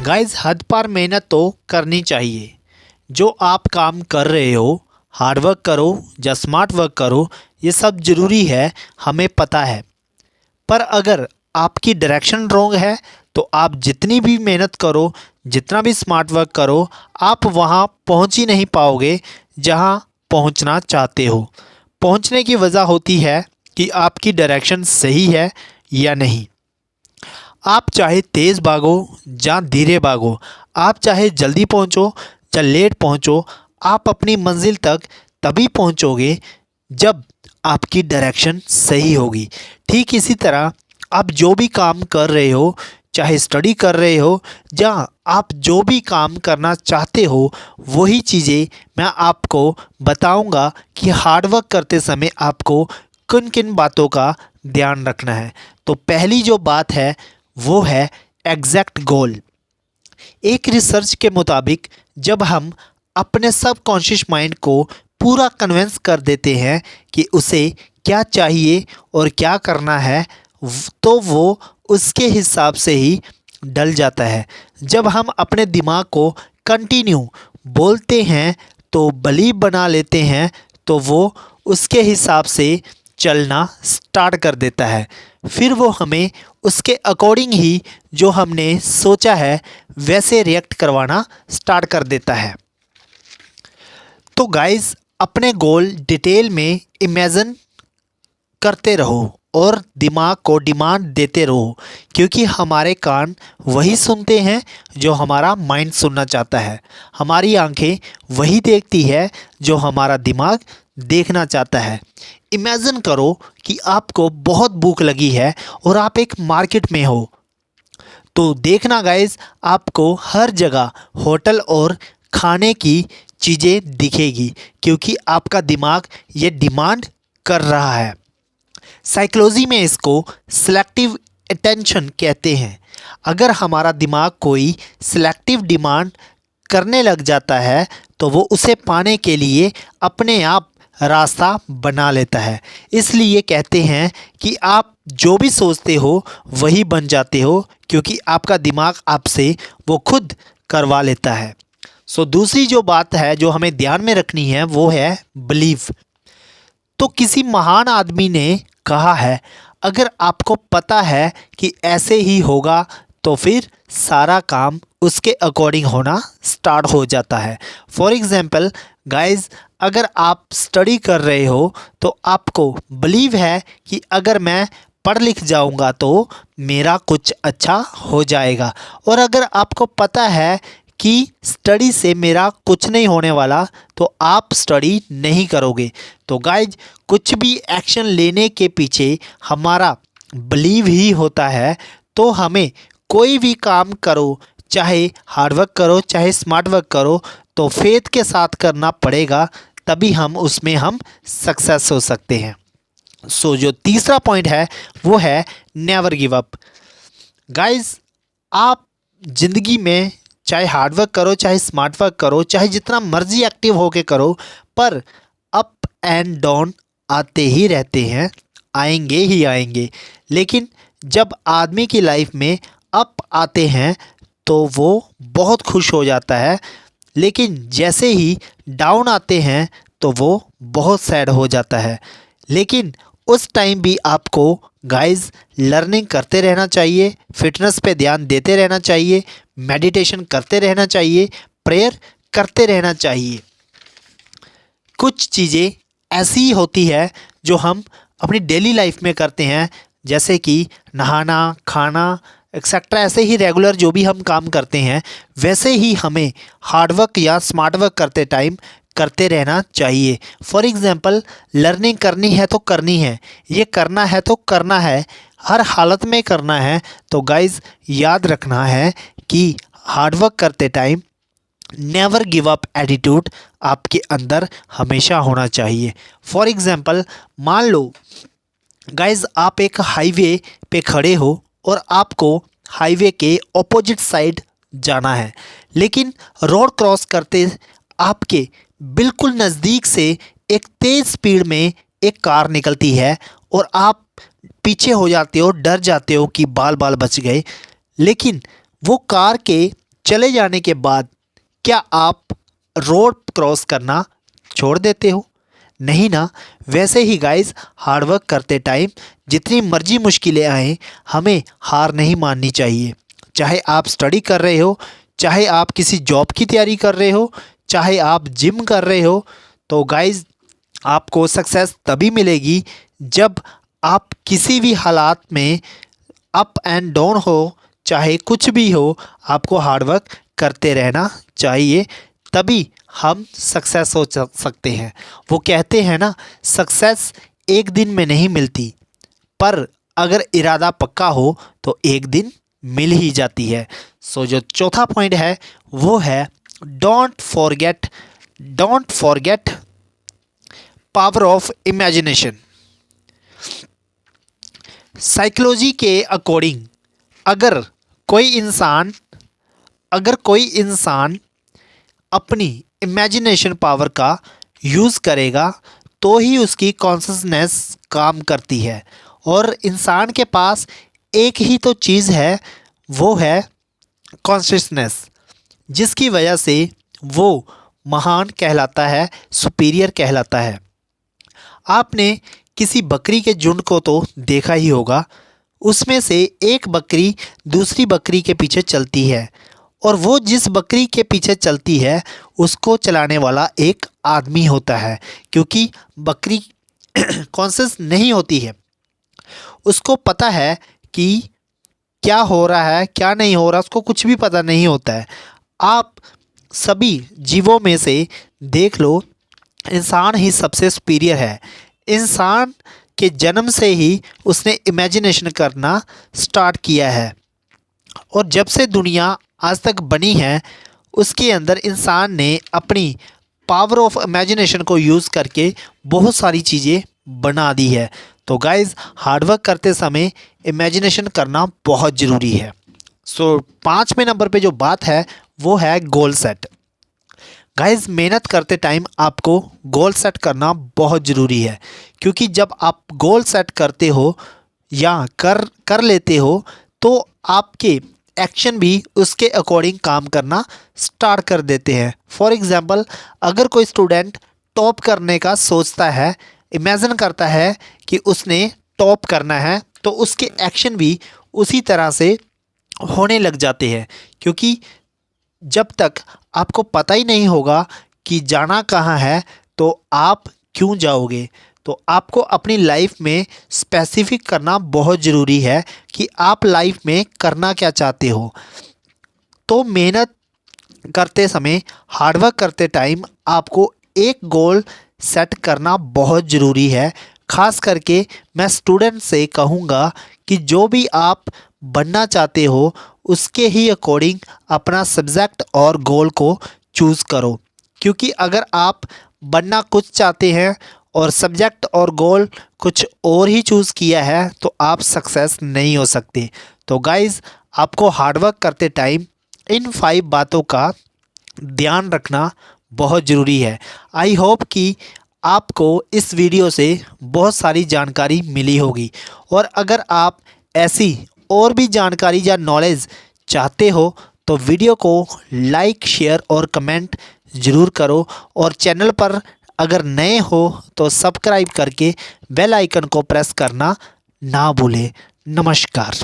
Guys हद पार मेहनत तो करनी चाहिए। जो आप काम कर रहे हो, हार्ड वर्क करो या स्मार्ट वर्क करो, ये सब ज़रूरी है, हमें पता है। पर अगर आपकी डायरेक्शन रॉन्ग है तो आप जितनी भी मेहनत करो, जितना भी स्मार्ट वर्क करो, आप वहाँ पहुँच ही नहीं पाओगे जहाँ पहुँचना चाहते हो। पहुँचने की वजह होती है कि आपकी डायरेक्शन सही है या नहीं। आप चाहे तेज़ भागो या धीरे भागो, आप चाहे जल्दी पहुंचो या लेट पहुंचो, आप अपनी मंजिल तक तभी पहुंचोगे जब आपकी डायरेक्शन सही होगी। ठीक इसी तरह आप जो भी काम कर रहे हो, चाहे स्टडी कर रहे हो या आप जो भी काम करना चाहते हो, वही चीज़ें मैं आपको बताऊंगा कि हार्ड वर्क करते समय आपको किन किन बातों का ध्यान रखना है। तो पहली जो बात है वो है एग्जैक्ट गोल। एक रिसर्च के मुताबिक जब हम अपने सबकॉन्शियस माइंड को पूरा कन्विंस कर देते हैं कि उसे क्या चाहिए और क्या करना है, तो वो उसके हिसाब से ही ढल जाता है। जब हम अपने दिमाग को कंटिन्यू बोलते हैं तो बिलीव बना लेते हैं, तो वो उसके हिसाब से चलना स्टार्ट कर देता है। फिर वो हमें उसके अकॉर्डिंग ही जो हमने सोचा है वैसे रिएक्ट करवाना स्टार्ट कर देता है। तो गाइस अपने गोल डिटेल में इमेजिन करते रहो और दिमाग को डिमांड देते रहो, क्योंकि हमारे कान वही सुनते हैं जो हमारा माइंड सुनना चाहता है। हमारी आंखें वही देखती है जो हमारा दिमाग देखना चाहता है। इमेजिन करो कि आपको बहुत भूख लगी है और आप एक मार्केट में हो, तो देखना गाइस आपको हर जगह होटल और खाने की चीज़ें दिखेगी, क्योंकि आपका दिमाग ये डिमांड कर रहा है। साइकोलॉजी में इसको सिलेक्टिव अटेंशन कहते हैं। अगर हमारा दिमाग कोई सिलेक्टिव डिमांड करने लग जाता है तो वो उसे पाने के लिए अपने आप रास्ता बना लेता है। इसलिए कहते हैं कि आप जो भी सोचते हो वही बन जाते हो, क्योंकि आपका दिमाग आपसे वो खुद करवा लेता है। दूसरी जो बात है जो हमें ध्यान में रखनी है वो है बिलीव। तो किसी महान आदमी ने कहा है, अगर आपको पता है कि ऐसे ही होगा तो फिर सारा काम उसके अकॉर्डिंग होना स्टार्ट हो जाता है। फॉर एग्ज़ाम्पल गाइस, अगर आप स्टडी कर रहे हो तो आपको बिलीव है कि अगर मैं पढ़ लिख जाऊंगा तो मेरा कुछ अच्छा हो जाएगा, और अगर आपको पता है कि स्टडी से मेरा कुछ नहीं होने वाला तो आप स्टडी नहीं करोगे। तो गाइज कुछ भी एक्शन लेने के पीछे हमारा बिलीव ही होता है। तो हमें कोई भी काम करो, चाहे हार्ड वर्क करो चाहे स्मार्ट वर्क करो, तो फेथ के साथ करना पड़ेगा, तभी हम उसमें सक्सेस हो सकते हैं। जो तीसरा पॉइंट है वो है नेवर गिव अप। गाइज आप ज़िंदगी में चाहे हार्ड वर्क करो चाहे स्मार्ट वर्क करो, चाहे जितना मर्जी एक्टिव होके करो, पर अप एंड डाउन आते ही रहते हैं, आएंगे ही आएंगे। लेकिन जब आदमी की लाइफ में अप आते हैं तो वो बहुत खुश हो जाता है, लेकिन जैसे ही डाउन आते हैं तो वो बहुत सैड हो जाता है। लेकिन उस टाइम भी आपको गाइस लर्निंग करते रहना चाहिए, फिटनेस पे ध्यान देते रहना चाहिए, मेडिटेशन करते रहना चाहिए, प्रेयर करते रहना चाहिए। कुछ चीज़ें ऐसी होती है जो हम अपनी डेली लाइफ में करते हैं, जैसे कि नहाना, खाना एक्सेट्रा, ऐसे ही रेगुलर जो भी हम काम करते हैं वैसे ही हमें हार्ड वर्क या स्मार्ट वर्क करते टाइम करते रहना चाहिए। फॉर एग्ज़ाम्पल लर्निंग करनी है तो करनी है, ये करना है तो करना है, हर हालत में करना है। तो गाइज़ याद रखना है कि हार्ड वर्क करते time never give up attitude आपके अंदर हमेशा होना चाहिए। फॉर एग्ज़ाम्पल मान लो गाइज़ आप एक हाईवे पे खड़े हो और आपको हाईवे के ऑपोजिट साइड जाना है, लेकिन रोड क्रॉस करते आपके बिल्कुल नज़दीक से एक तेज़ स्पीड में एक कार निकलती है और आप पीछे हो जाते हो, डर जाते हो कि बाल बाल बच गए। लेकिन वो कार के चले जाने के बाद क्या आप रोड क्रॉस करना छोड़ देते हो? नहीं ना। वैसे ही गाइस, हार्डवर्क करते टाइम जितनी मर्जी मुश्किलें आएँ, हमें हार नहीं माननी चाहिए। चाहे आप स्टडी कर रहे हो, चाहे आप किसी जॉब की तैयारी कर रहे हो, चाहे आप जिम कर रहे हो, तो गाइस आपको सक्सेस तभी मिलेगी जब आप किसी भी हालात में अप एंड डाउन हो, चाहे कुछ भी हो, आपको हार्डवर्क करते रहना चाहिए। तभी हम सक्सेस हो सकते हैं। वो कहते हैं ना, सक्सेस एक दिन में नहीं मिलती, पर अगर इरादा पक्का हो तो एक दिन मिल ही जाती है। सो जो चौथा पॉइंट है वो है don't forget power of imagination. Psychology के अकॉर्डिंग अगर कोई इंसान अपनी इमेजिनेशन पावर का यूज़ करेगा तो ही उसकी कॉन्शसनेस काम करती है। और इंसान के पास एक ही तो चीज़ है, वो है कॉन्शसनेस, जिसकी वजह से वो महान कहलाता है, सुपीरियर कहलाता है। आपने किसी बकरी के झुंड को तो देखा ही होगा। उसमें से एक बकरी दूसरी बकरी के पीछे चलती है, और वो जिस बकरी के पीछे चलती है उसको चलाने वाला एक आदमी होता है, क्योंकि बकरी कॉन्शियस नहीं होती है। उसको पता है कि क्या हो रहा है क्या नहीं हो रहा, उसको कुछ भी पता नहीं होता है। आप सभी जीवों में से देख लो, इंसान ही सबसे सुपीरियर है। इंसान के जन्म से ही उसने इमेजिनेशन करना स्टार्ट किया है, और जब से दुनिया आज तक बनी है उसके अंदर इंसान ने अपनी पावर ऑफ इमेजिनेशन को यूज़ करके बहुत सारी चीज़ें बना दी है। तो गाइज़, हार्डवर्क करते समय इमेजिनेशन करना बहुत ज़रूरी है। सो 5वें नंबर पे जो बात है वो है गोल सेट। गाइज़, मेहनत करते टाइम आपको गोल सेट करना बहुत ज़रूरी है, क्योंकि जब आप गोल सेट करते हो या कर लेते हो तो आपके एक्शन भी उसके अकॉर्डिंग काम करना स्टार्ट कर देते हैं। फॉर एग्ज़ाम्पल, अगर कोई स्टूडेंट टॉप करने का सोचता है, इमेजिन करता है कि उसने टॉप करना है, तो उसके एक्शन भी उसी तरह से होने लग जाते हैं। क्योंकि जब तक आपको पता ही नहीं होगा कि जाना कहाँ है तो आप क्यों जाओगे। तो आपको अपनी लाइफ में स्पेसिफिक करना बहुत ज़रूरी है कि आप लाइफ में करना क्या चाहते हो। तो मेहनत करते समय, हार्डवर्क करते टाइम आपको एक गोल सेट करना बहुत ज़रूरी है। ख़ास करके मैं स्टूडेंट से कहूँगा कि जो भी आप बनना चाहते हो उसके ही अकॉर्डिंग अपना सब्जेक्ट और गोल को चूज़ करो, क्योंकि अगर आप बनना कुछ चाहते हैं और सब्जेक्ट और गोल कुछ और ही चूज़ किया है तो आप सक्सेस नहीं हो सकते। तो गाइज़, आपको हार्डवर्क करते टाइम इन 5 बातों का ध्यान रखना बहुत ज़रूरी है। आई होप कि आपको इस वीडियो से बहुत सारी जानकारी मिली होगी, और अगर आप ऐसी और भी जानकारी या नॉलेज चाहते हो तो वीडियो को लाइक, शेयर और कमेंट ज़रूर करो, और चैनल पर अगर नए हो तो सब्सक्राइब करके बेल आइकन को प्रेस करना ना भूलें। नमस्कार।